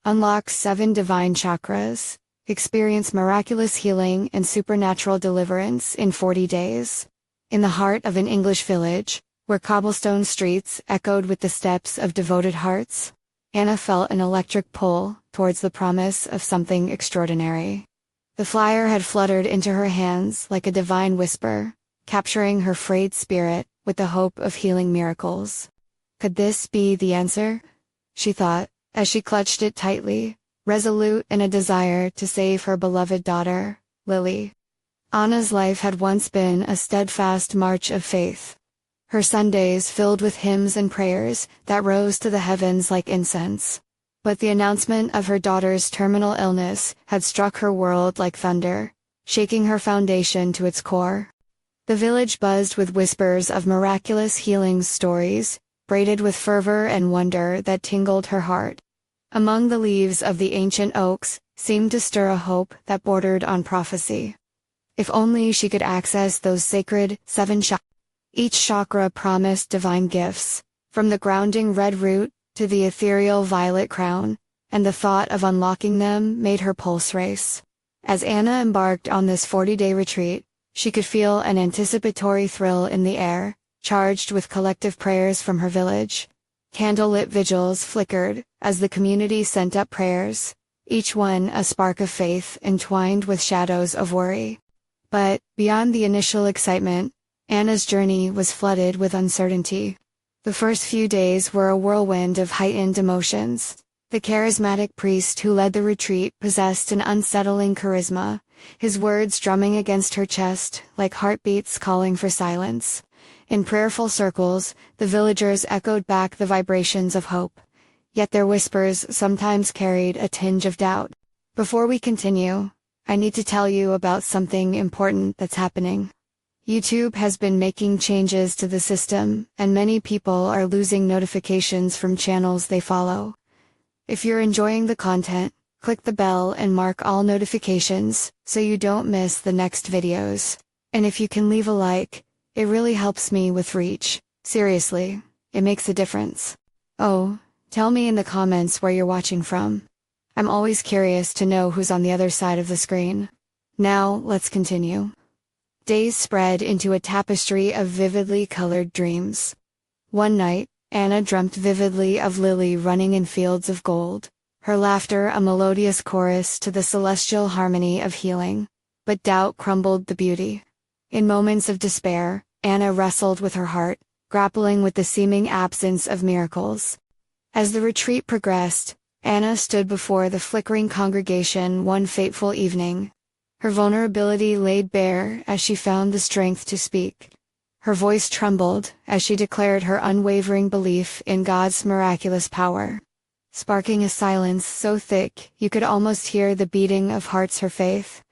Unlock 7 divine chakras. Experience miraculous healing and supernatural deliverance in 40 days. In the heart of an English village, where cobblestone streets echoed with the steps of devoted hearts, Anna felt an electric pull towards the promise of something extraordinary. The flyer had fluttered into her hands like a divine whisper, capturing her frayed spirit with the hope of healing miracles. Could this be the answer? She thought, as she clutched it tightly, resolute in a desire to save her beloved daughter, Lily. Anna's life had once been a steadfast march of faith. Her Sundays filled with hymns and prayers that rose to the heavens like incense. But the announcement of her daughter's terminal illness had struck her world like thunder, shaking her foundation to its core. The village buzzed with whispers of miraculous healing stories, braided with fervor and wonder that tingled her heart. Among the leaves of the ancient oaks seemed to stir a hope that bordered on prophecy. If only she could access those sacred 7 chakras. Each chakra promised divine gifts, from the grounding red root to the ethereal violet crown, and the thought of unlocking them made her pulse race. As Anna embarked on this 40-day retreat, she could feel an anticipatory thrill in the air, charged with collective prayers from her village. Candlelit vigils flickered as the community sent up prayers, each one a spark of faith entwined with shadows of worry. But, beyond the initial excitement, Anna's journey was flooded with uncertainty. The first few days were a whirlwind of heightened emotions. The charismatic priest who led the retreat possessed an unsettling charisma, his words drumming against her chest like heartbeats calling for silence. In prayerful circles, the villagers echoed back the vibrations of hope, yet their whispers sometimes carried a tinge of doubt. Before we continue, I need to tell you about something important that's happening. YouTube has been making changes to the system, and many people are losing notifications from channels they follow. If you're enjoying the content, click the bell and mark all notifications so you don't miss the next videos. And if you can leave a like, it really helps me with reach. Seriously, it makes a difference. Oh, tell me in the comments where you're watching from. I'm always curious to know who's on the other side of the screen. Now, let's continue. Days spread into a tapestry of vividly colored dreams. One night, Anna dreamt vividly of Lily running in fields of gold, her laughter a melodious chorus to the celestial harmony of healing. But doubt crumbled the beauty. In moments of despair, Anna wrestled with her heart, grappling with the seeming absence of miracles. As the retreat progressed, Anna stood before the flickering congregation one fateful evening. Her vulnerability laid bare as she found the strength to speak. Her voice trembled as she declared her unwavering belief in God's miraculous power, sparking a silence so thick you could almost hear the beating of hearts her faith,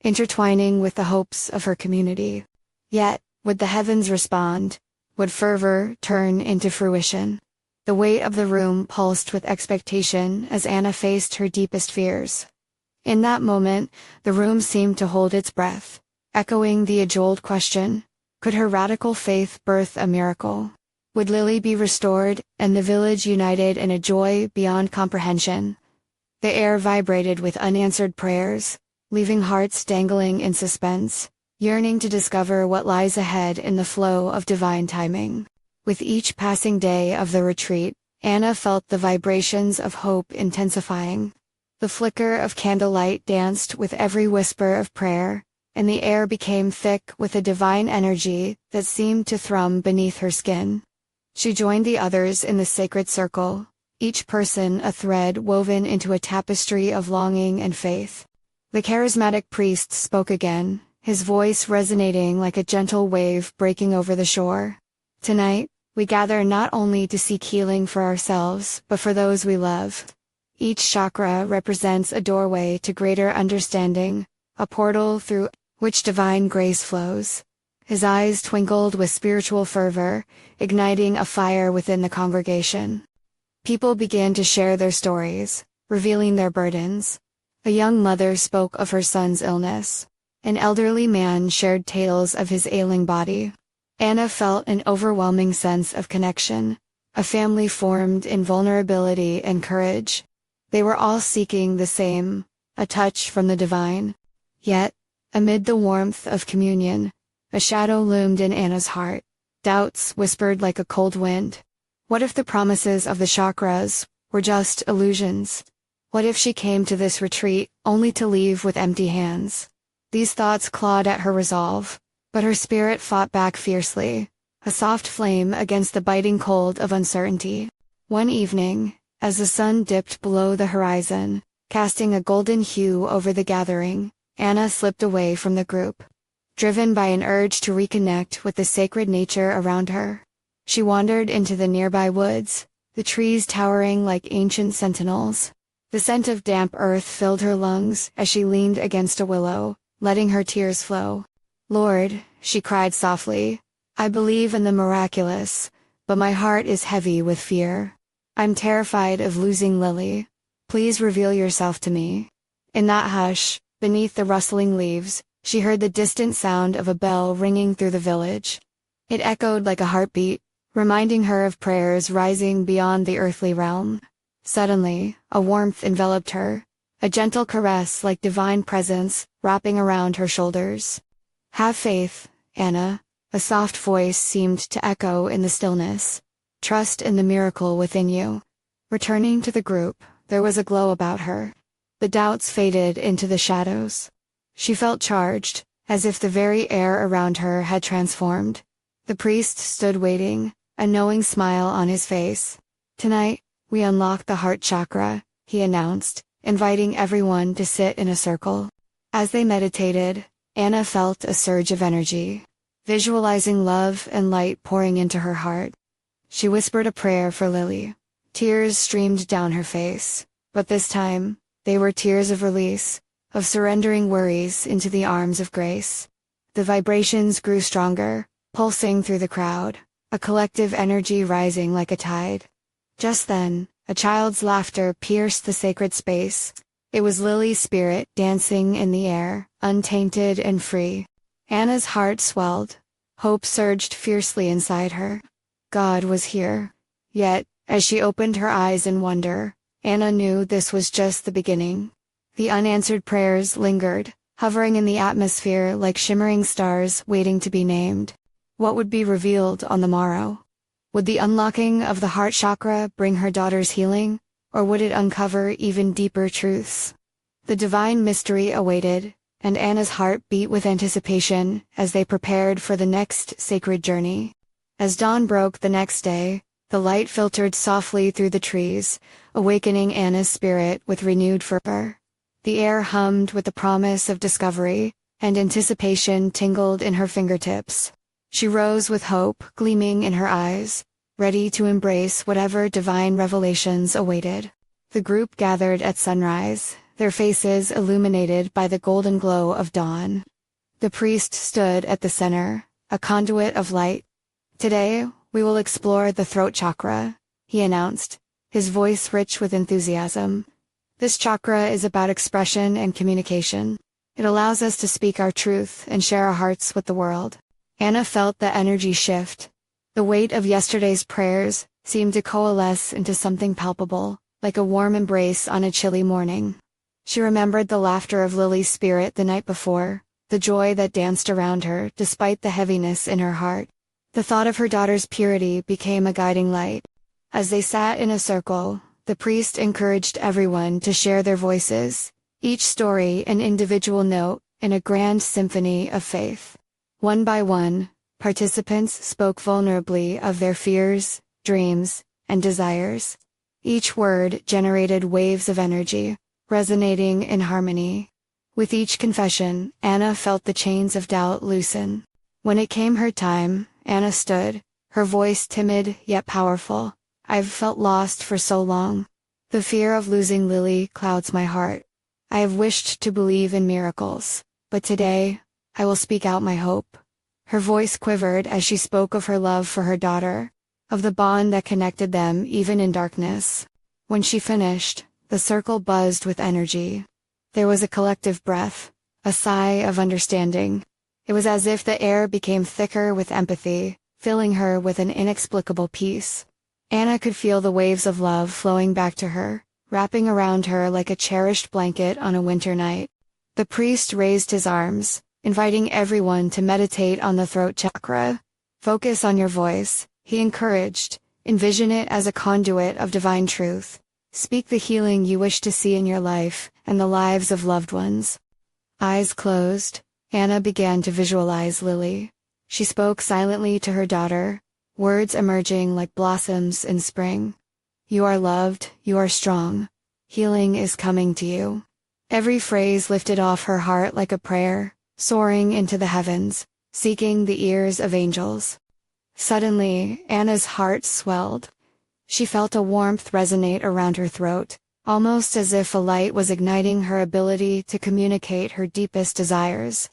intertwining with the hopes of her community. Yet, would the heavens respond? Would fervor turn into fruition? The weight of the room pulsed with expectation as Anna faced her deepest fears. In that moment, the room seemed to hold its breath, echoing the age-old question, could her radical faith birth a miracle? Would Lily be restored, and the village united in a joy beyond comprehension? The air vibrated with unanswered prayers, leaving hearts dangling in suspense, yearning to discover what lies ahead in the flow of divine timing. With each passing day of the retreat, Anna felt the vibrations of hope intensifying. The flicker of candlelight danced with every whisper of prayer, and the air became thick with a divine energy that seemed to thrum beneath her skin. She joined the others in the sacred circle, each person a thread woven into a tapestry of longing and faith. The charismatic priest spoke again, his voice resonating like a gentle wave breaking over the shore. Tonight, we gather not only to seek healing for ourselves, but for those we love. Each chakra represents a doorway to greater understanding, a portal through which divine grace flows. His eyes twinkled with spiritual fervor, igniting a fire within the congregation. People began to share their stories, revealing their burdens. A young mother spoke of her son's illness. An elderly man shared tales of his ailing body. Anna felt an overwhelming sense of connection, a family formed in vulnerability and courage. They were all seeking the same, a touch from the divine. Yet, amid the warmth of communion, a shadow loomed in Anna's heart. Doubts whispered like a cold wind. What if the promises of the chakras were just illusions? What if she came to this retreat only to leave with empty hands? These thoughts clawed at her resolve, but her spirit fought back fiercely, a soft flame against the biting cold of uncertainty. One evening, as the sun dipped below the horizon, casting a golden hue over the gathering, Anna slipped away from the group. Driven by an urge to reconnect with the sacred nature around her, she wandered into the nearby woods, the trees towering like ancient sentinels. The scent of damp earth filled her lungs as she leaned against a willow, letting her tears flow. "Lord," she cried softly, "I believe in the miraculous, but my heart is heavy with fear. I'm terrified of losing Lily. Please reveal yourself to me." In that hush, beneath the rustling leaves, she heard the distant sound of a bell ringing through the village. It echoed like a heartbeat, reminding her of prayers rising beyond the earthly realm. Suddenly, a warmth enveloped her, a gentle caress like divine presence wrapping around her shoulders. "Have faith, Anna," a soft voice seemed to echo in the stillness. "Trust in the miracle within you." Returning to the group, there was a glow about her. The doubts faded into the shadows. She felt charged, as if the very air around her had transformed. The priest stood waiting, a knowing smile on his face. "Tonight, we unlock the heart chakra," he announced, inviting everyone to sit in a circle. As they meditated, Anna felt a surge of energy, visualizing love and light pouring into her heart. She whispered a prayer for Lily. Tears streamed down her face, but this time, they were tears of release, of surrendering worries into the arms of grace. The vibrations grew stronger, pulsing through the crowd, a collective energy rising like a tide. Just then, a child's laughter pierced the sacred space. It was Lily's spirit dancing in the air, untainted and free. Anna's heart swelled. Hope surged fiercely inside her. God was here. Yet, as she opened her eyes in wonder, Anna knew this was just the beginning. The unanswered prayers lingered, hovering in the atmosphere like shimmering stars waiting to be named. What would be revealed on the morrow? Would the unlocking of the heart chakra bring her daughter's healing, or would it uncover even deeper truths? The divine mystery awaited, and Anna's heart beat with anticipation as they prepared for the next sacred journey. As dawn broke the next day, the light filtered softly through the trees, awakening Anna's spirit with renewed fervor. The air hummed with the promise of discovery, and anticipation tingled in her fingertips. She rose with hope gleaming in her eyes, ready to embrace whatever divine revelations awaited. The group gathered at sunrise, their faces illuminated by the golden glow of dawn. The priest stood at the center, a conduit of light. "Today, we will explore the throat chakra," he announced, his voice rich with enthusiasm. "This chakra is about expression and communication. It allows us to speak our truth and share our hearts with the world." Anna felt the energy shift. The weight of yesterday's prayers seemed to coalesce into something palpable, like a warm embrace on a chilly morning. She remembered the laughter of Lily's spirit the night before, the joy that danced around her despite the heaviness in her heart. The thought of her daughter's purity became a guiding light. As they sat in a circle, the priest encouraged everyone to share their voices, each story an individual note in a grand symphony of faith. One by one, participants spoke vulnerably of their fears, dreams, and desires. Each word generated waves of energy, resonating in harmony. With each confession, Anna felt the chains of doubt loosen. When it came her time, Anna stood, her voice timid yet powerful. "I've felt lost for so long. The fear of losing Lily clouds my heart. I have wished to believe in miracles, but today, I will speak out my hope." Her voice quivered as she spoke of her love for her daughter, of the bond that connected them even in darkness. When she finished, the circle buzzed with energy. There was a collective breath, a sigh of understanding. It was as if the air became thicker with empathy, filling her with an inexplicable peace. Anna could feel the waves of love flowing back to her, wrapping around her like a cherished blanket on a winter night. The priest raised his arms, inviting everyone to meditate on the throat chakra. Focus on your voice, he encouraged. Envision it as a conduit of divine truth. Speak the healing you wish to see in your life and the lives of loved ones. Eyes closed, Anna began to visualize Lily. She spoke silently to her daughter, words emerging like blossoms in spring. You are loved, you are strong. Healing is coming to you. Every phrase lifted off her heart like a prayer, soaring into the heavens, seeking the ears of angels. Suddenly, Anna's heart swelled. She felt a warmth resonate around her throat, almost as if a light was igniting her ability to communicate her deepest desires.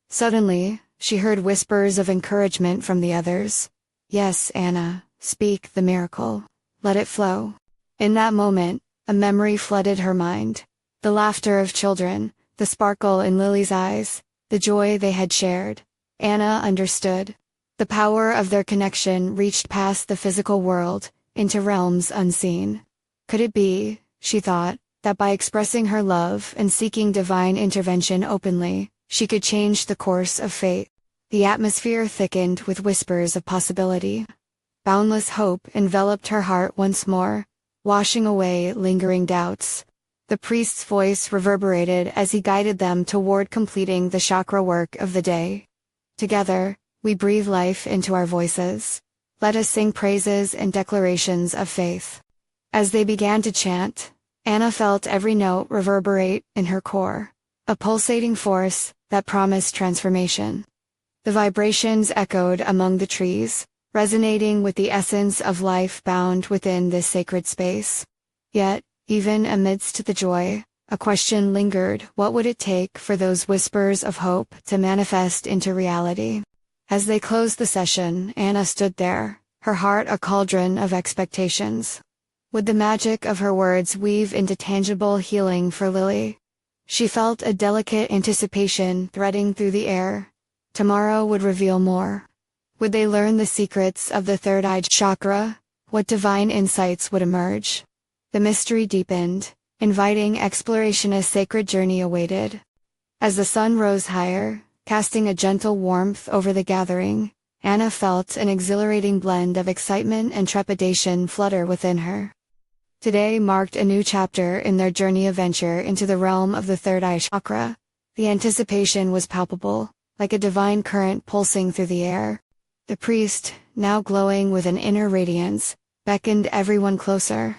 Suddenly, she heard whispers of encouragement from the others. Yes, Anna, speak the miracle. Let it flow. In that moment, a memory flooded her mind. The laughter of children, the sparkle in Lily's eyes, the joy they had shared. Anna understood. The power of their connection reached past the physical world, into realms unseen. Could it be, she thought, that by expressing her love and seeking divine intervention openly, she could change the course of fate? The atmosphere thickened with whispers of possibility. Boundless hope enveloped her heart once more, washing away lingering doubts. The priest's voice reverberated as he guided them toward completing the chakra work of the day. Together, we breathe life into our voices. Let us sing praises and declarations of faith. As they began to chant, Anna felt every note reverberate in her core, a pulsating force that promised transformation. The vibrations echoed among the trees, resonating with the essence of life bound within this sacred space. Yet, even amidst the joy, a question lingered: what would it take for those whispers of hope to manifest into reality? As they closed the session, Anna stood there, her heart a cauldron of expectations. Would the magic of her words weave into tangible healing for Lily? She felt a delicate anticipation threading through the air. Tomorrow would reveal more. Would they learn the secrets of the third eye chakra? What divine insights would emerge? The mystery deepened, inviting exploration. A sacred journey awaited. As the sun rose higher, casting a gentle warmth over the gathering, Anna felt an exhilarating blend of excitement and trepidation flutter within her. Today marked a new chapter in their journey adventure into the realm of the third eye chakra. The anticipation was palpable, like a divine current pulsing through the air. The priest, now glowing with an inner radiance, beckoned everyone closer.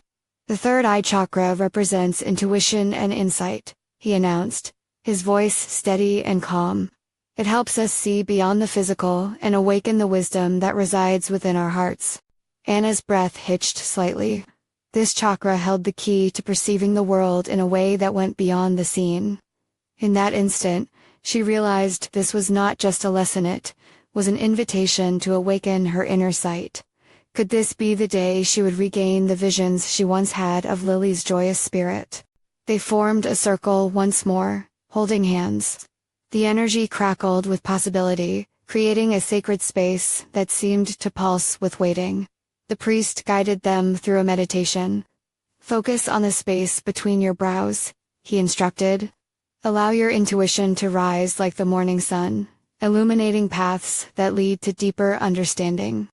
The third eye chakra represents intuition and insight, he announced, his voice steady and calm. It helps us see beyond the physical and awaken the wisdom that resides within our hearts. Anna's breath hitched slightly. This chakra held the key to perceiving the world in a way that went beyond the seen. In that instant, she realized this was not just a lesson, it was an invitation to awaken her inner sight. Could this be the day she would regain the visions she once had of Lily's joyous spirit? They formed a circle once more, holding hands. The energy crackled with possibility, creating a sacred space that seemed to pulse with waiting. The priest guided them through a meditation. Focus on the space between your brows, he instructed. Allow your intuition to rise like the morning sun, illuminating paths that lead to deeper understanding.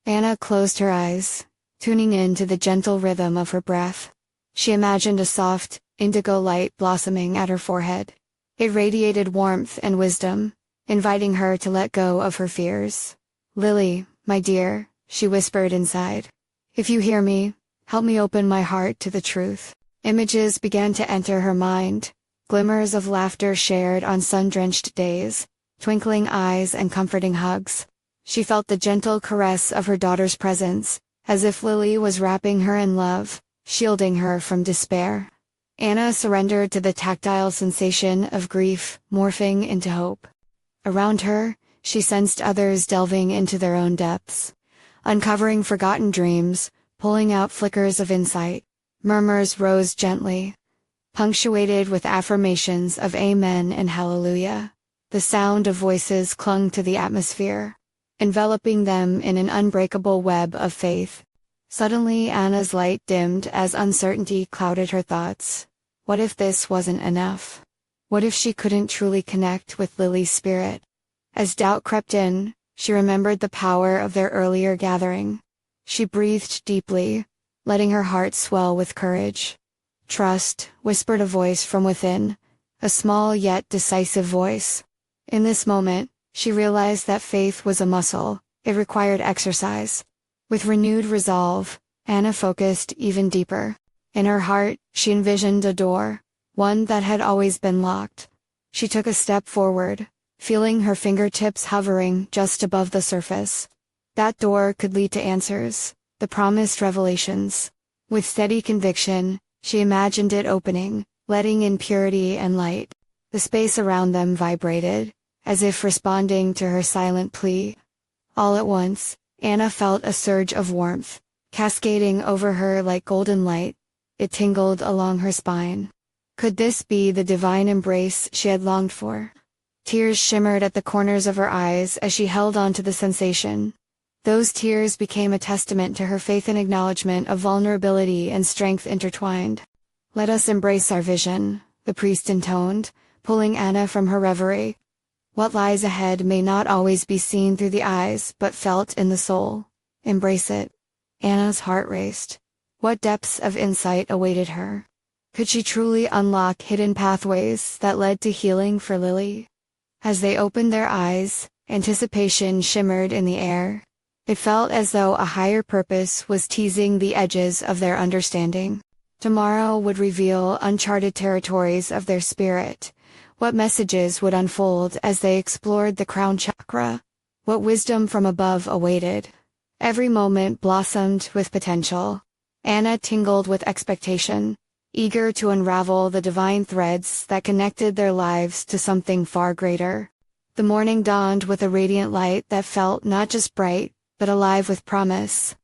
Anna closed her eyes, tuning in to the gentle rhythm of her breath. She imagined a soft, indigo light blossoming at her forehead. It radiated warmth and wisdom, inviting her to let go of her fears. Lily, my dear, she whispered inside. If you hear me, help me open my heart to the truth. Images began to enter her mind, glimmers of laughter shared on sun-drenched days, twinkling eyes and comforting hugs. She felt the gentle caress of her daughter's presence, as if Lily was wrapping her in love, shielding her from despair. Anna surrendered to the tactile sensation of grief, morphing into hope. Around her, she sensed others delving into their own depths, uncovering forgotten dreams, pulling out flickers of insight. Murmurs rose gently, punctuated with affirmations of amen and hallelujah. The sound of voices clung to the atmosphere, enveloping them in an unbreakable web of faith. Suddenly Anna's light dimmed as uncertainty clouded her thoughts. What if this wasn't enough? What if she couldn't truly connect with Lily's spirit? As doubt crept in, she remembered the power of their earlier gathering. She breathed deeply, letting her heart swell with courage. Trust, whispered a voice from within, a small yet decisive voice. In this moment, she realized that faith was a muscle, it required exercise. With renewed resolve, Anna focused even deeper. In her heart, she envisioned a door, one that had always been locked. She took a step forward, feeling her fingertips hovering just above the surface. That door could lead to answers, the promised revelations. With steady conviction, she imagined it opening, letting in purity and light. The space around them vibrated, as if responding to her silent plea. All at once, Anna felt a surge of warmth, cascading over her like golden light. It tingled along her spine. Could this be the divine embrace she had longed for? Tears shimmered at the corners of her eyes as she held on to the sensation. Those tears became a testament to her faith and acknowledgement of vulnerability and strength intertwined. Let us embrace our vision, the priest intoned, pulling Anna from her reverie. What lies ahead may not always be seen through the eyes but felt in the soul. Embrace it. Anna's heart raced. What depths of insight awaited her? Could she truly unlock hidden pathways that led to healing for Lily? As they opened their eyes, anticipation shimmered in the air. It felt as though a higher purpose was teasing the edges of their understanding. Tomorrow would reveal uncharted territories of their spirit. What messages would unfold as they explored the crown chakra? What wisdom from above awaited? Every moment blossomed with potential. Anna tingled with expectation, eager to unravel the divine threads that connected their lives to something far greater. The morning dawned with a radiant light that felt not just bright, but alive with promise.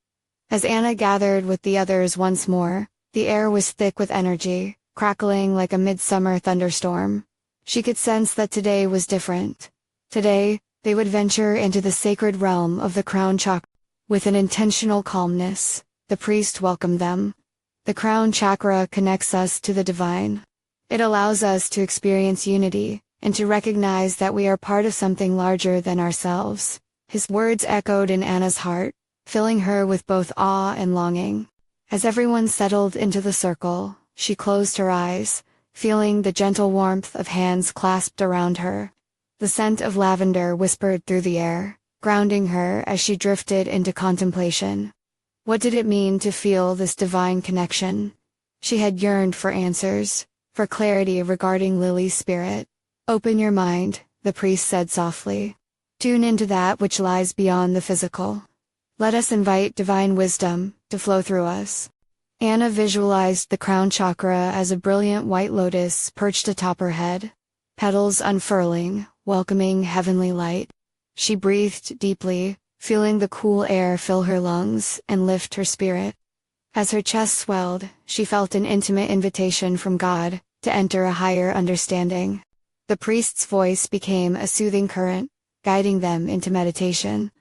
As Anna gathered with the others once more, the air was thick with energy, crackling like a midsummer thunderstorm. She could sense that today was different. Today, they would venture into the sacred realm of the crown chakra. With an intentional calmness, the priest welcomed them. The crown chakra connects us to the divine. It allows us to experience unity, and to recognize that we are part of something larger than ourselves. His words echoed in Anna's heart, filling her with both awe and longing. As everyone settled into the circle, she closed her eyes, feeling the gentle warmth of hands clasped around her. The scent of lavender whispered through the air, grounding her as she drifted into contemplation. What did it mean to feel this divine connection? She had yearned for answers, for clarity regarding Lily's spirit. Open your mind, the priest said softly. Tune into that which lies beyond the physical. Let us invite divine wisdom to flow through us. Anna visualized the crown chakra as a brilliant white lotus perched atop her head, petals unfurling, welcoming heavenly light. She breathed deeply, feeling the cool air fill her lungs and lift her spirit. As her chest swelled, she felt an intimate invitation from God to enter a higher understanding. The priest's voice became a soothing current, guiding them into meditation.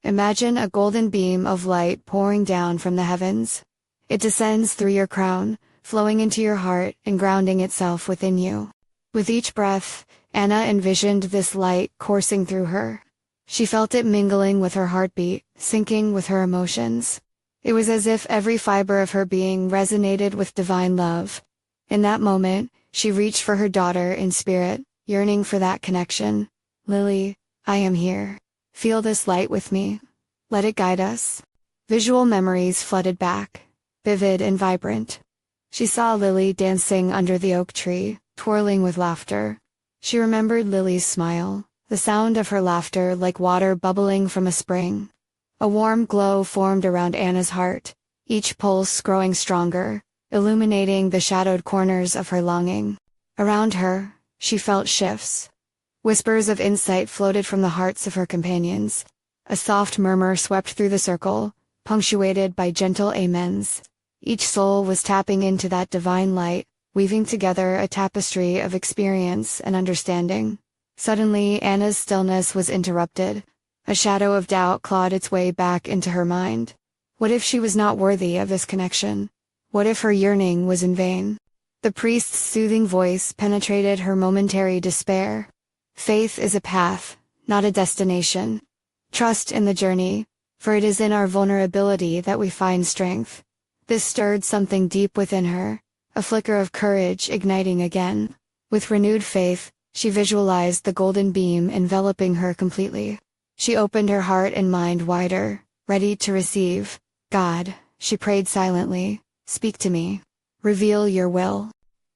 Imagine a golden beam of light pouring down from the heavens. It descends through your crown, flowing into your heart and grounding itself within you. With each breath, Anna envisioned this light coursing through her. She felt it mingling with her heartbeat, syncing with her emotions. It was as if every fiber of her being resonated with divine love. In that moment, she reached for her daughter in spirit, yearning for that connection. Lily, I am here. Feel this light with me. Let it guide us. Visual memories flooded back, vivid and vibrant. She saw Lily dancing under the oak tree, twirling with laughter. She remembered Lily's smile, the sound of her laughter like water bubbling from a spring. A warm glow formed around Anna's heart, each pulse growing stronger, illuminating the shadowed corners of her longing. Around her, she felt shifts. Whispers of insight floated from the hearts of her companions. A soft murmur swept through the circle, punctuated by gentle amens. Each soul was tapping into that divine light, weaving together a tapestry of experience and understanding. Suddenly, Anna's stillness was interrupted. A shadow of doubt clawed its way back into her mind. What if she was not worthy of this connection? What if her yearning was in vain? The priest's soothing voice penetrated her momentary despair. Faith is a path, not a destination. Trust in the journey, for it is in our vulnerability that we find strength. This stirred something deep within her, a flicker of courage igniting again. With renewed faith, she visualized the golden beam enveloping her completely. She opened her heart and mind wider, ready to receive. God, she prayed silently, speak to me. Reveal your will.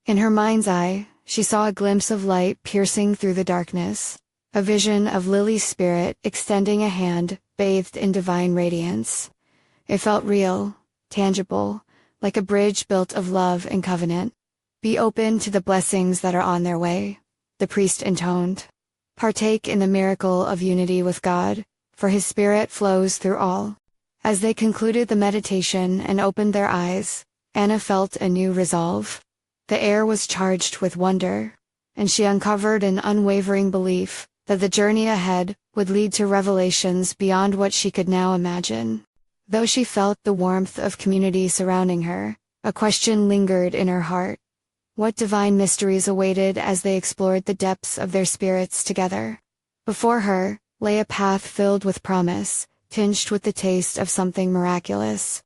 In her mind's eye, she saw a glimpse of light piercing through the darkness. A vision of Lily's spirit extending a hand, bathed in divine radiance. It felt real, tangible, like a bridge built of love and covenant. Be open to the blessings that are on their way, the priest intoned. Partake in the miracle of unity with God, for His Spirit flows through all. As they concluded the meditation and opened their eyes, Anna felt a new resolve. The air was charged with wonder, and she uncovered an unwavering belief that the journey ahead would lead to revelations beyond what she could now imagine. Though she felt the warmth of community surrounding her, a question lingered in her heart. What divine mysteries awaited as they explored the depths of their spirits together? Before her lay a path filled with promise, tinged with the taste of something miraculous.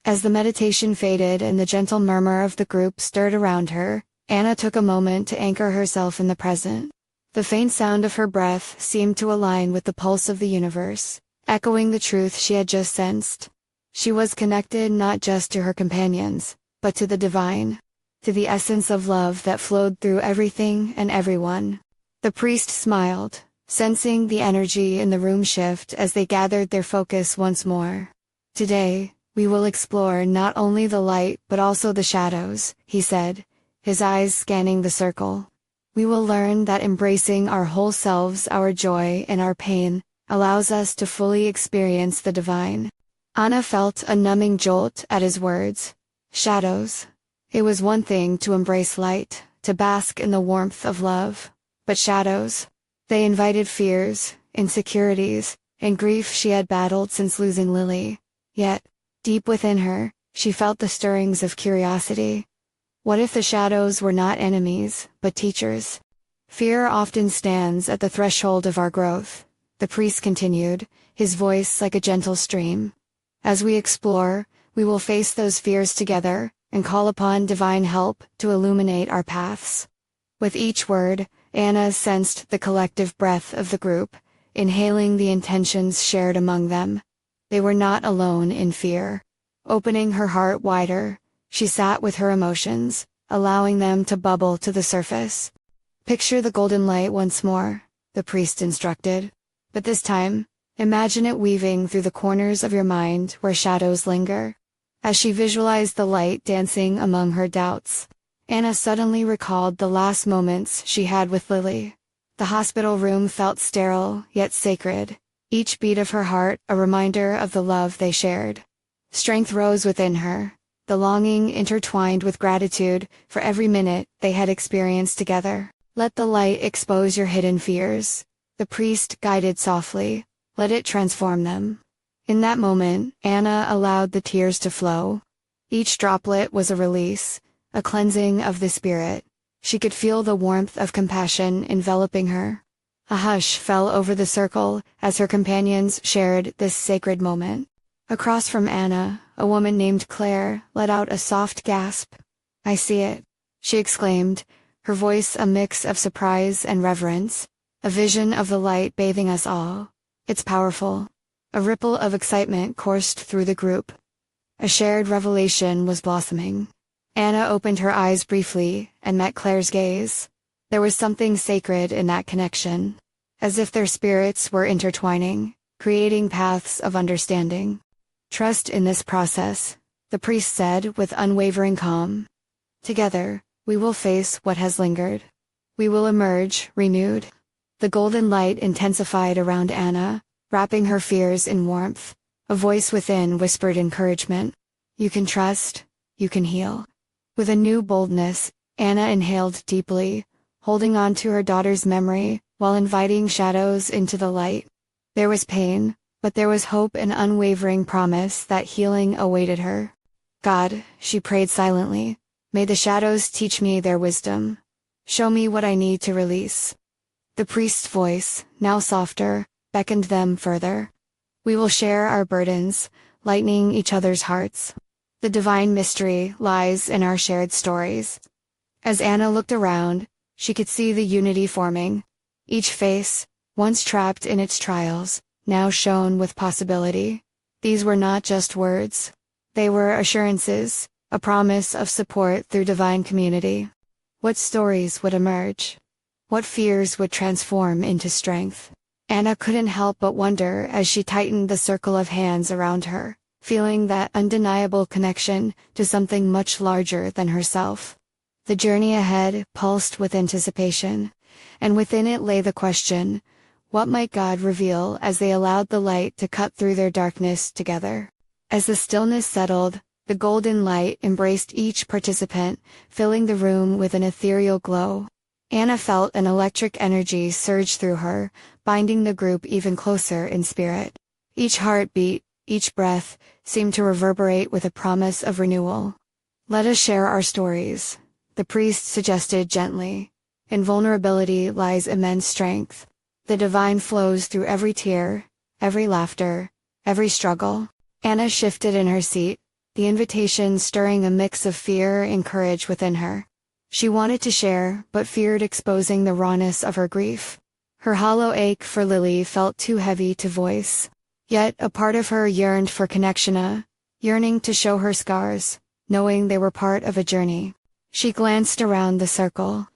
As the meditation faded and the gentle murmur of the group stirred around her, Anna took a moment to anchor herself in the present. The faint sound of her breath seemed to align with the pulse of the universe, echoing the truth she had just sensed. She was connected not just to her companions, but to the divine, to the essence of love that flowed through everything and everyone. The priest smiled, sensing the energy in the room shift as they gathered their focus once more. Today, we will explore not only the light but also the shadows, he said, his eyes scanning the circle. We will learn that embracing our whole selves, our joy and our pain, allows us to fully experience the divine. Anna felt a numbing jolt at his words. Shadows. It was one thing to embrace light, to bask in the warmth of love. But shadows? They invited fears, insecurities, and grief she had battled since losing Lily. Yet, deep within her, she felt the stirrings of curiosity. What if the shadows were not enemies, but teachers? Fear often stands at the threshold of our growth, the priest continued, his voice like a gentle stream. As we explore, we will face those fears together, and call upon divine help to illuminate our paths. With each word, Anna sensed the collective breath of the group, inhaling the intentions shared among them. They were not alone in fear. Opening her heart wider, she sat with her emotions, allowing them to bubble to the surface. Picture the golden light once more, the priest instructed. But this time, imagine it weaving through the corners of your mind where shadows linger. As she visualized the light dancing among her doubts, Anna suddenly recalled the last moments she had with Lily. The hospital room felt sterile, yet sacred, each beat of her heart a reminder of the love they shared. Strength rose within her, the longing intertwined with gratitude for every minute they had experienced together. Let the light expose your hidden fears, the priest guided softly. Let it transform them. In that moment, Anna allowed the tears to flow. Each droplet was a release, a cleansing of the spirit. She could feel the warmth of compassion enveloping her. A hush fell over the circle as her companions shared this sacred moment. Across from Anna, a woman named Claire let out a soft gasp. I see it, she exclaimed, her voice a mix of surprise and reverence. A vision of the light bathing us all. It's powerful. A ripple of excitement coursed through the group. A shared revelation was blossoming. Anna opened her eyes briefly and met Claire's gaze. There was something sacred in that connection, as if their spirits were intertwining, creating paths of understanding. Trust in this process, the priest said with unwavering calm. Together, we will face what has lingered. We will emerge renewed. The golden light intensified around Anna, wrapping her fears in warmth. A voice within whispered encouragement. You can trust, you can heal. With a new boldness, Anna inhaled deeply, holding on to her daughter's memory while inviting shadows into the light. There was pain, but there was hope and unwavering promise that healing awaited her. God, she prayed silently, may the shadows teach me their wisdom. Show me what I need to release. The priest's voice, now softer, beckoned them further. We will share our burdens, lightening each other's hearts. The divine mystery lies in our shared stories. As Anna looked around, she could see the unity forming. Each face, once trapped in its trials, now shone with possibility. These were not just words. They were assurances, a promise of support through divine community. What stories would emerge? What fears would transform into strength? Anna couldn't help but wonder as she tightened the circle of hands around her, feeling that undeniable connection to something much larger than herself. The journey ahead pulsed with anticipation, and within it lay the question, what might God reveal as they allowed the light to cut through their darkness together? As the stillness settled, the golden light embraced each participant, filling the room with an ethereal glow. Anna felt an electric energy surge through her, binding the group even closer in spirit. Each heartbeat, each breath, seemed to reverberate with a promise of renewal. Let us share our stories, the priest suggested gently. In vulnerability lies immense strength. The divine flows through every tear, every laughter, every struggle. Anna shifted in her seat, the invitation stirring a mix of fear and courage within her. She wanted to share, but feared exposing the rawness of her grief. Her hollow ache for Lily felt too heavy to voice. Yet a part of her yearned for connection, yearning to show her scars, knowing they were part of a journey. She glanced around the circle.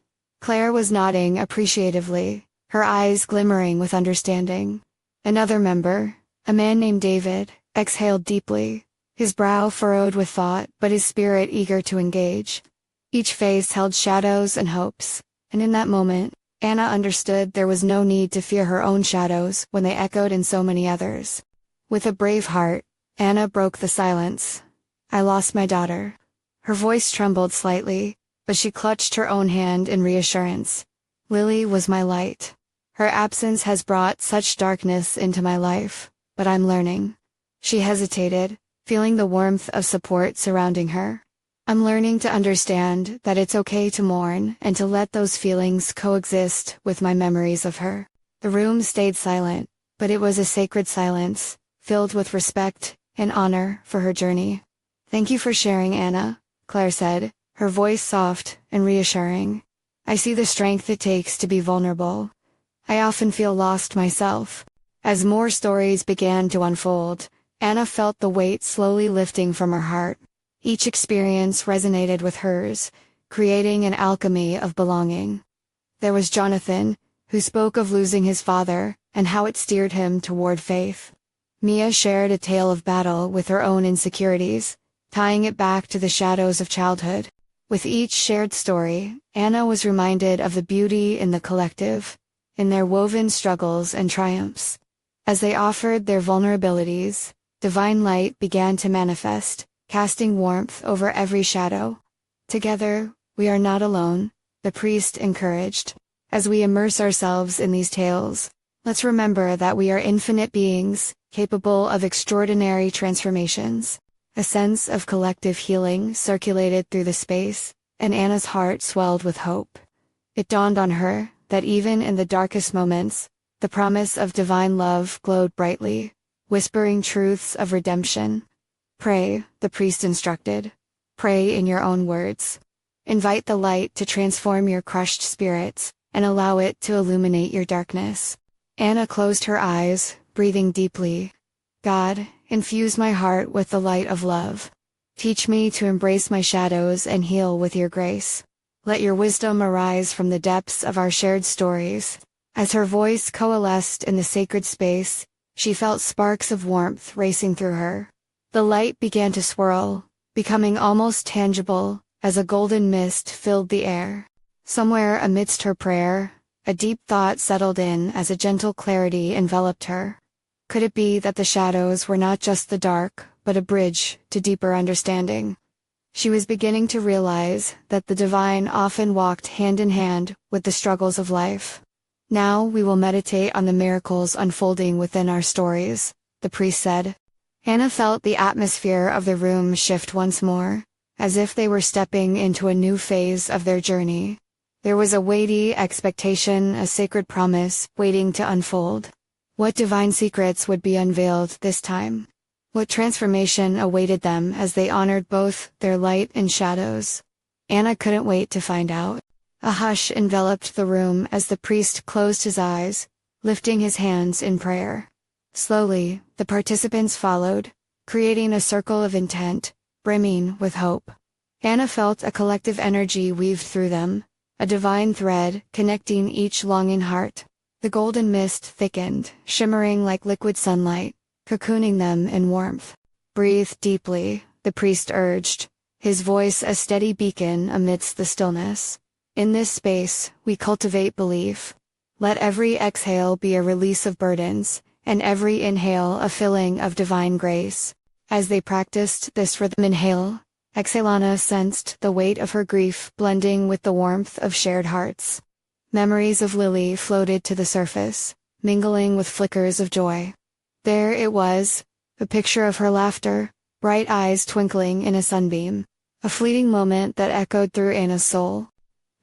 Claire was nodding appreciatively, her eyes glimmering with understanding. Another member, a man named David, exhaled deeply, his brow furrowed with thought but his spirit eager to engage. Each face held shadows and hopes, and in that moment, Anna understood there was no need to fear her own shadows when they echoed in so many others. With a brave heart, Anna broke the silence. I lost my daughter. Her voice trembled slightly, but she clutched her own hand in reassurance. Lily was my light. Her absence has brought such darkness into my life, but I'm learning. She hesitated, feeling the warmth of support surrounding her. I'm learning to understand that it's okay to mourn and to let those feelings coexist with my memories of her. The room stayed silent, but it was a sacred silence, filled with respect and honor for her journey. Thank you for sharing, Anna, Claire said, her voice soft and reassuring. I see the strength it takes to be vulnerable. I often feel lost myself. As more stories began to unfold, Anna felt the weight slowly lifting from her heart. Each experience resonated with hers, creating an alchemy of belonging. There was Jonathan, who spoke of losing his father and how it steered him toward faith. Mia shared a tale of battle with her own insecurities, tying it back to the shadows of childhood. With each shared story, Anna was reminded of the beauty in the collective, in their woven struggles and triumphs. As they offered their vulnerabilities, divine light began to manifest, casting warmth over every shadow. Together, we are not alone, the priest encouraged. As we immerse ourselves in these tales, let's remember that we are infinite beings, capable of extraordinary transformations. A sense of collective healing circulated through the space, and Anna's heart swelled with hope. It dawned on her that even in the darkest moments, the promise of divine love glowed brightly, whispering truths of redemption. Pray, the priest instructed. Pray in your own words. Invite the light to transform your crushed spirits, and allow it to illuminate your darkness. Anna closed her eyes, breathing deeply. God, infuse my heart with the light of love. Teach me to embrace my shadows and heal with your grace. Let your wisdom arise from the depths of our shared stories. As her voice coalesced in the sacred space, she felt sparks of warmth racing through her. The light began to swirl, becoming almost tangible, as a golden mist filled the air. Somewhere amidst her prayer, a deep thought settled in as a gentle clarity enveloped her. Could it be that the shadows were not just the dark, but a bridge to deeper understanding? She was beginning to realize that the divine often walked hand in hand with the struggles of life. Now we will meditate on the miracles unfolding within our stories, the priest said. Anna felt the atmosphere of the room shift once more, as if they were stepping into a new phase of their journey. There was a weighty expectation, a sacred promise, waiting to unfold. What divine secrets would be unveiled this time? What transformation awaited them as they honored both their light and shadows? Anna couldn't wait to find out. A hush enveloped the room as the priest closed his eyes, lifting his hands in prayer. Slowly, the participants followed, creating a circle of intent, brimming with hope. Anna felt a collective energy weave through them, a divine thread connecting each longing heart. The golden mist thickened, shimmering like liquid sunlight, cocooning them in warmth. Breathe deeply, the priest urged, his voice a steady beacon amidst the stillness. In this space, we cultivate belief. Let every exhale be a release of burdens, and every inhale a filling of divine grace. As they practiced this rhythm, inhale, exhale, Anna sensed the weight of her grief blending with the warmth of shared hearts. Memories of Lily floated to the surface, mingling with flickers of joy. There it was, a picture of her laughter, bright eyes twinkling in a sunbeam, a fleeting moment that echoed through Anna's soul.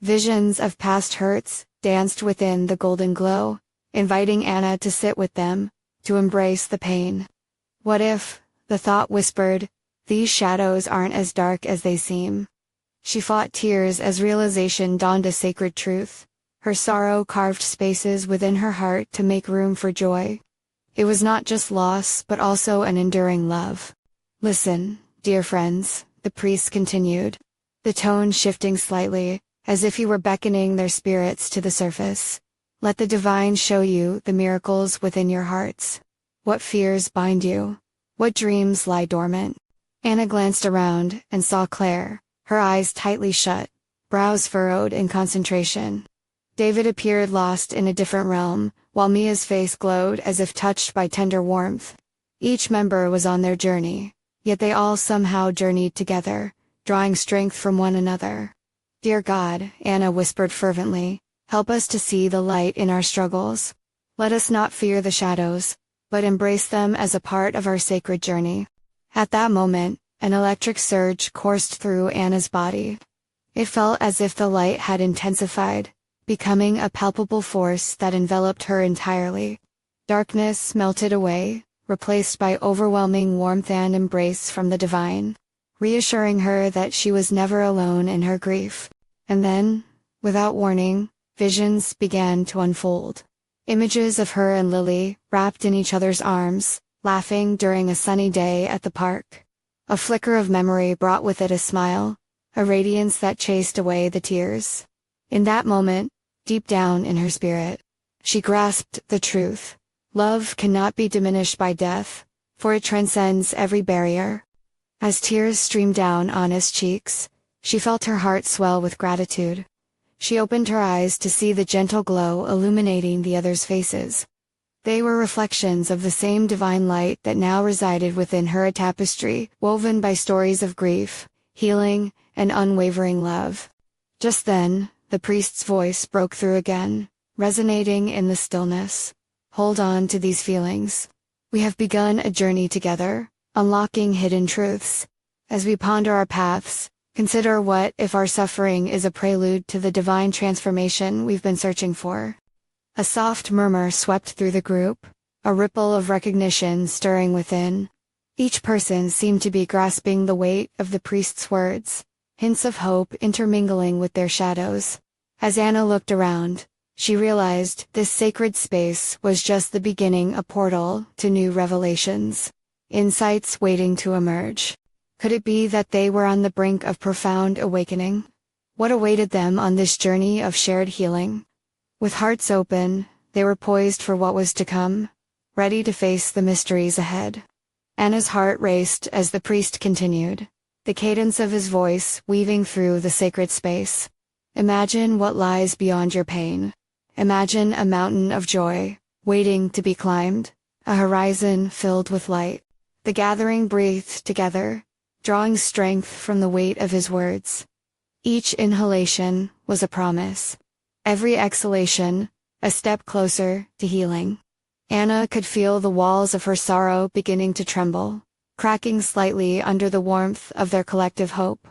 Visions of past hurts danced within the golden glow, inviting Anna to sit with them, to embrace the pain. What if, the thought whispered, these shadows aren't as dark as they seem? She fought tears as realization dawned a sacred truth. Her sorrow carved spaces within her heart to make room for joy. It was not just loss but also an enduring love. Listen, dear friends, the priest continued, the tone shifting slightly, as if he were beckoning their spirits to the surface. Let the divine show you the miracles within your hearts. What fears bind you? What dreams lie dormant? Anna glanced around and saw Claire, her eyes tightly shut, brows furrowed in concentration. David appeared lost in a different realm, while Mia's face glowed as if touched by tender warmth. Each member was on their journey, yet they all somehow journeyed together, drawing strength from one another. Dear God, Anna whispered fervently, help us to see the light in our struggles. Let us not fear the shadows, but embrace them as a part of our sacred journey. At that moment, an electric surge coursed through Anna's body. It felt as if the light had intensified, becoming a palpable force that enveloped her entirely. Darkness melted away, replaced by overwhelming warmth and embrace from the divine, reassuring her that she was never alone in her grief. And then, without warning, visions began to unfold. Images of her and Lily, wrapped in each other's arms, laughing during a sunny day at the park. A flicker of memory brought with it a smile, a radiance that chased away the tears. In that moment, deep down in her spirit, she grasped the truth. Love cannot be diminished by death, for it transcends every barrier. As tears streamed down Anna's cheeks, she felt her heart swell with gratitude. She opened her eyes to see the gentle glow illuminating the others' faces. They were reflections of the same divine light that now resided within her, a tapestry woven by stories of grief, healing, and unwavering love. Just then, the priest's voice broke through again, resonating in the stillness. Hold on to these feelings. We have begun a journey together, unlocking hidden truths. As we ponder our paths, consider what if our suffering is a prelude to the divine transformation we've been searching for. A soft murmur swept through the group, a ripple of recognition stirring within. Each person seemed to be grasping the weight of the priest's words, hints of hope intermingling with their shadows. As Anna looked around, she realized this sacred space was just the beginning, a portal to new revelations, insights waiting to emerge. Could it be that they were on the brink of profound awakening? What awaited them on this journey of shared healing? With hearts open, they were poised for what was to come, ready to face the mysteries ahead. Anna's heart raced as the priest continued, the cadence of his voice weaving through the sacred space. Imagine what lies beyond your pain. Imagine a mountain of joy, waiting to be climbed, a horizon filled with light. The gathering breathed together, drawing strength from the weight of his words. Each inhalation was a promise. Every exhalation, a step closer to healing. Anna could feel the walls of her sorrow beginning to tremble, cracking slightly under the warmth of their collective hope.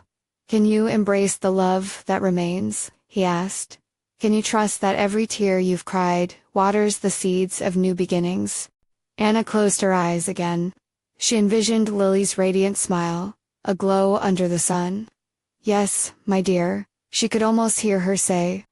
"Can you embrace the love that remains?" he asked. "Can you trust that every tear you've cried waters the seeds of new beginnings?" Anna closed her eyes again. She envisioned Lily's radiant smile, a glow under the sun. "Yes, my dear," she could almost hear her say.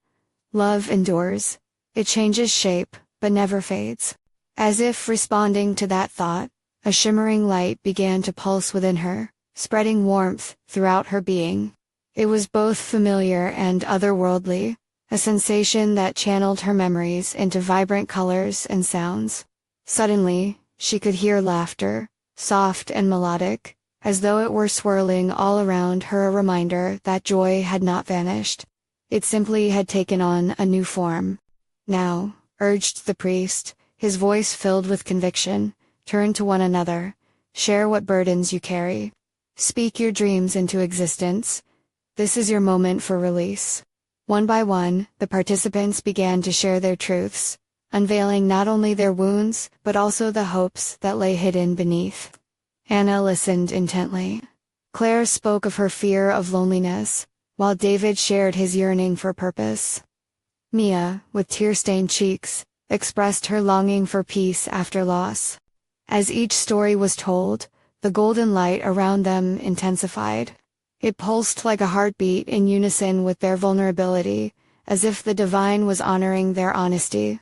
"Love endures. It changes shape, but never fades." As if responding to that thought, a shimmering light began to pulse within her, spreading warmth throughout her being. It was both familiar and otherworldly, a sensation that channeled her memories into vibrant colors and sounds. Suddenly, she could hear laughter, soft and melodic, as though it were swirling all around her, a reminder that joy had not vanished. It simply had taken on a new form. "Now," urged the priest, his voice filled with conviction, "turn to one another. Share what burdens you carry. Speak your dreams into existence. This is your moment for release." One by one, the participants began to share their truths, unveiling not only their wounds, but also the hopes that lay hidden beneath. Anna listened intently. Claire spoke of her fear of loneliness, while David shared his yearning for purpose. Mia, with tear-stained cheeks, expressed her longing for peace after loss. As each story was told, the golden light around them intensified. It pulsed like a heartbeat in unison with their vulnerability, as if the divine was honoring their honesty.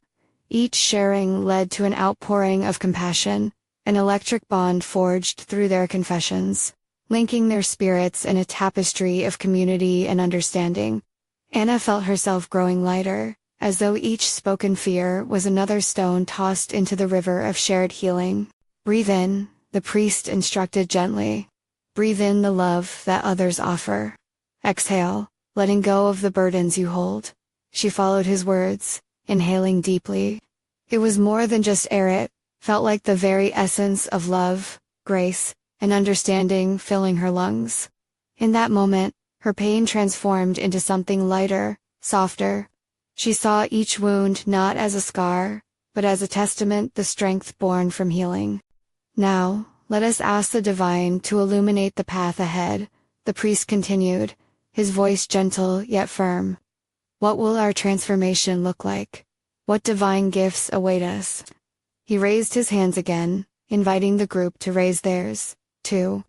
Each sharing led to an outpouring of compassion, an electric bond forged through their confessions, linking their spirits in a tapestry of community and understanding. Anna felt herself growing lighter, as though each spoken fear was another stone tossed into the river of shared healing. "Breathe in," the priest instructed gently. "Breathe in the love that others offer. Exhale, letting go of the burdens you hold." She followed his words, inhaling deeply. It was more than just air, it felt like the very essence of love, grace, and understanding filling her lungs. In that moment, her pain transformed into something lighter, softer. She saw each wound not as a scar, but as a testament to the strength born from healing. "Now, let us ask the divine to illuminate the path ahead," the priest continued, his voice gentle yet firm. "What will our transformation look like? What divine gifts await us?" He raised his hands again, inviting the group to raise theirs, too.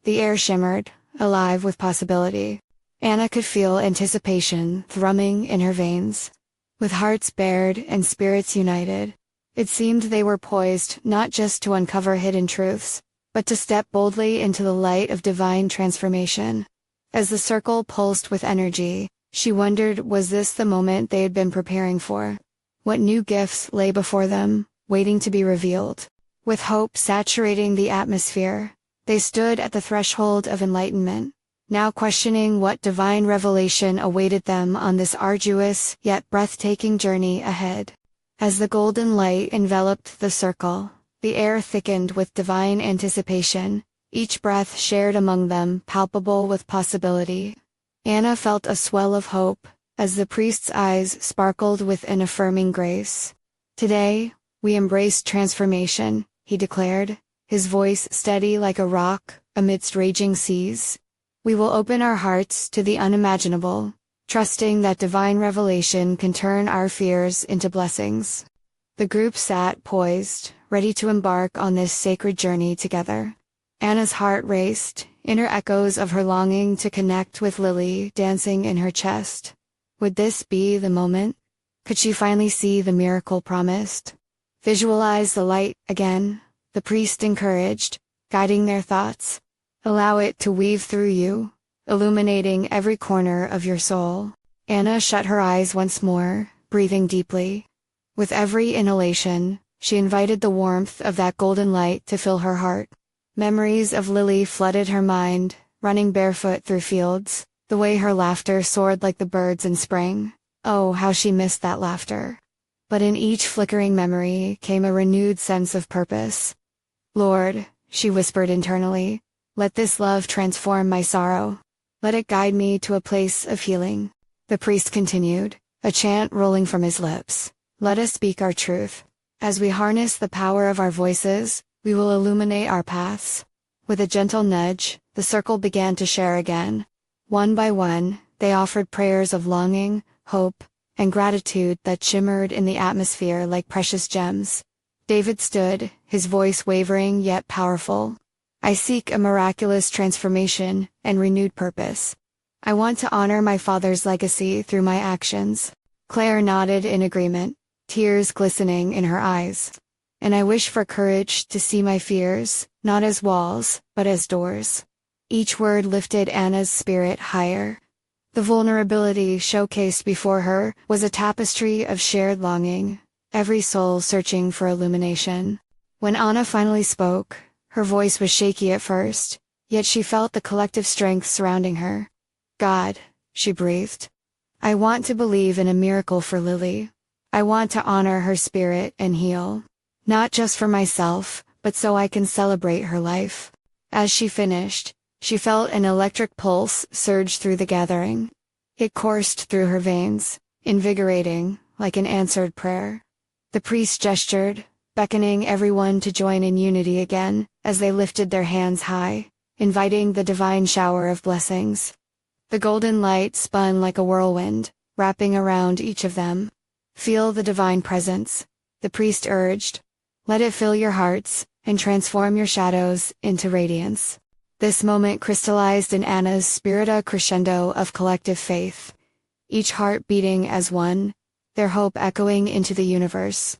The air shimmered, alive with possibility. Anna could feel anticipation thrumming in her veins. With hearts bared and spirits united, it seemed they were poised not just to uncover hidden truths, but to step boldly into the light of divine transformation. As the circle pulsed with energy, she wondered, was this the moment they had been preparing for? What new gifts lay before them, waiting to be revealed? With hope saturating the atmosphere, they stood at the threshold of enlightenment, now questioning what divine revelation awaited them on this arduous yet breathtaking journey ahead. As the golden light enveloped the circle, the air thickened with divine anticipation, each breath shared among them palpable with possibility. Anna felt a swell of hope, as the priest's eyes sparkled with an affirming grace. "Today, we embrace transformation," he declared, his voice steady like a rock amidst raging seas. "We will open our hearts to the unimaginable, trusting that divine revelation can turn our fears into blessings." The group sat poised, ready to embark on this sacred journey together. Anna's heart raced, inner echoes of her longing to connect with Lily dancing in her chest. Would this be the moment? Could she finally see the miracle promised? "Visualize the light again," the priest encouraged, guiding their thoughts. "Allow it to weave through you, illuminating every corner of your soul." Anna shut her eyes once more, breathing deeply. With every inhalation, she invited the warmth of that golden light to fill her heart. Memories of Lily flooded her mind, running barefoot through fields, the way her laughter soared like the birds in spring. Oh, how she missed that laughter. But in each flickering memory came a renewed sense of purpose. "Lord," she whispered internally, "let this love transform my sorrow. Let it guide me to a place of healing." The priest continued, a chant rolling from his lips. "Let us speak our truth. As we harness the power of our voices, we will illuminate our paths. With a gentle nudge, the circle began to share again. One by one, they offered prayers of longing, hope, and gratitude that shimmered in the atmosphere like precious gems. David stood, his voice wavering yet powerful. I seek a miraculous transformation and renewed purpose. I want to honor my father's legacy through my actions. Claire nodded in agreement, tears glistening in her eyes. And I wish for courage to see my fears, not as walls, but as doors. Each word lifted Anna's spirit higher. The vulnerability showcased before her was a tapestry of shared longing, every soul searching for illumination. When Anna finally spoke, her voice was shaky at first, yet she felt the collective strength surrounding her. God, she breathed. I want to believe in a miracle for Lily. I want to honor her spirit and heal. Not just for myself, but so I can celebrate her life. As she finished, she felt an electric pulse surge through the gathering. It coursed through her veins, invigorating, like an answered prayer. The priest gestured, beckoning everyone to join in unity again, as they lifted their hands high, inviting the divine shower of blessings. The golden light spun like a whirlwind, wrapping around each of them. Feel the divine presence, the priest urged. Let it fill your hearts, and transform your shadows into radiance. This moment crystallized in Anna's spirit a crescendo of collective faith. Each heart beating as one, their hope echoing into the universe.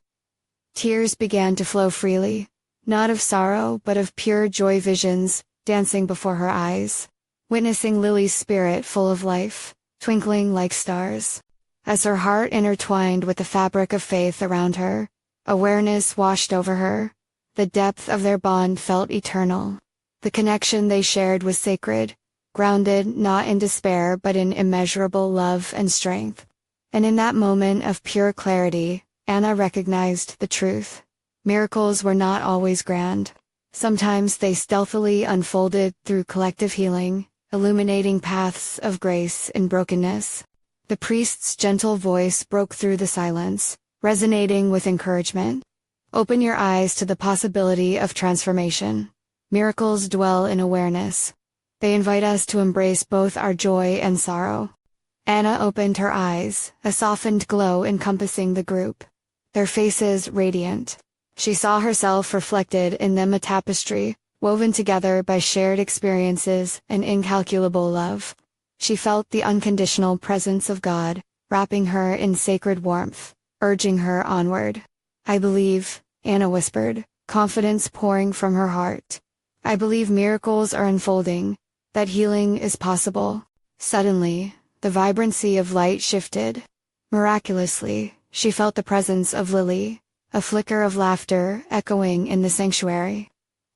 Tears began to flow freely, not of sorrow but of pure joy, visions dancing before her eyes, witnessing Lily's spirit full of life, twinkling like stars. As her heart intertwined with the fabric of faith around her, awareness washed over her. The depth of their bond felt eternal. The connection they shared was sacred, grounded not in despair but in immeasurable love and strength. And in that moment of pure clarity, Anna recognized the truth. Miracles were not always grand. Sometimes they stealthily unfolded through collective healing, illuminating paths of grace in brokenness. The priest's gentle voice broke through the silence, resonating with encouragement. Open your eyes to the possibility of transformation. Miracles dwell in awareness. They invite us to embrace both our joy and sorrow. Anna opened her eyes, a softened glow encompassing the group. Their faces radiant. She saw herself reflected in them, a tapestry, woven together by shared experiences and incalculable love. She felt the unconditional presence of God, wrapping her in sacred warmth, urging her onward. I believe, Anna whispered, confidence pouring from her heart. I believe miracles are unfolding, that healing is possible. Suddenly, the vibrancy of light shifted. Miraculously, she felt the presence of Lily, a flicker of laughter echoing in the sanctuary.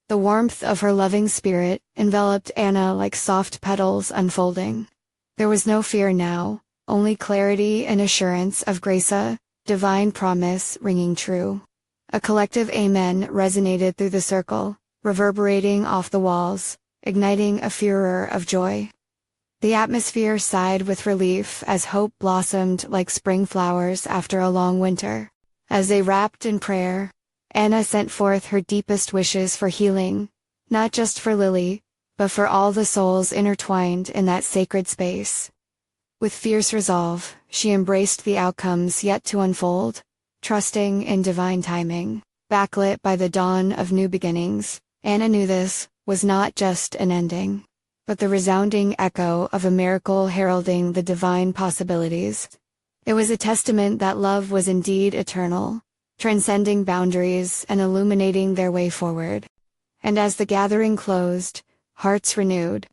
The warmth of her loving spirit enveloped Anna like soft petals unfolding. There was no fear now, only clarity and assurance of grace, a divine promise ringing true. A collective amen resonated through the circle, reverberating off the walls, igniting a furor of joy. The atmosphere sighed with relief as hope blossomed like spring flowers after a long winter. As they wrapped in prayer, Anna sent forth her deepest wishes for healing, not just for Lily, but for all the souls intertwined in that sacred space. With fierce resolve, she embraced the outcomes yet to unfold, trusting in divine timing. Backlit by the dawn of new beginnings, Anna knew this was not just an ending, but the resounding echo of a miracle heralding the divine possibilities. It was a testament that love was indeed eternal, transcending boundaries and illuminating their way forward. And as the gathering closed, hearts renewed,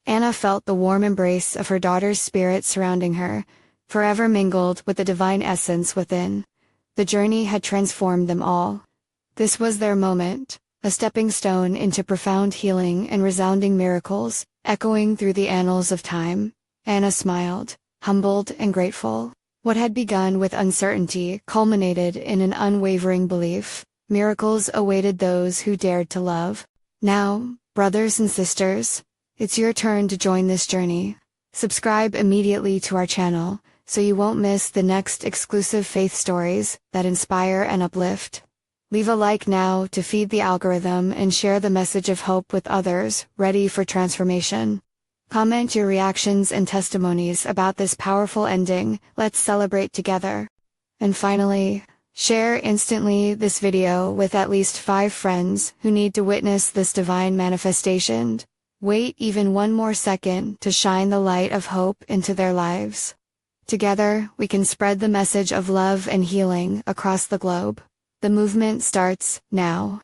Anna felt the warm embrace of her daughter's spirit surrounding her, forever mingled with the divine essence within. The journey had transformed them all. This was their moment, a stepping stone into profound healing and resounding miracles, echoing through the annals of time. Anna smiled, humbled and grateful. What had begun with uncertainty culminated in an unwavering belief. Miracles awaited those who dared to love. Now, brothers and sisters, it's your turn to join this journey. Subscribe immediately to our channel, so you won't miss the next exclusive faith stories that inspire and uplift. Leave a like now to feed the algorithm and share the message of hope with others, ready for transformation. Comment your reactions and testimonies about this powerful ending. Let's celebrate together. And finally, share instantly this video with at least 5 friends who need to witness this divine manifestation. Wait even one more second to shine the light of hope into their lives. Together, we can spread the message of love and healing across the globe. The movement starts now.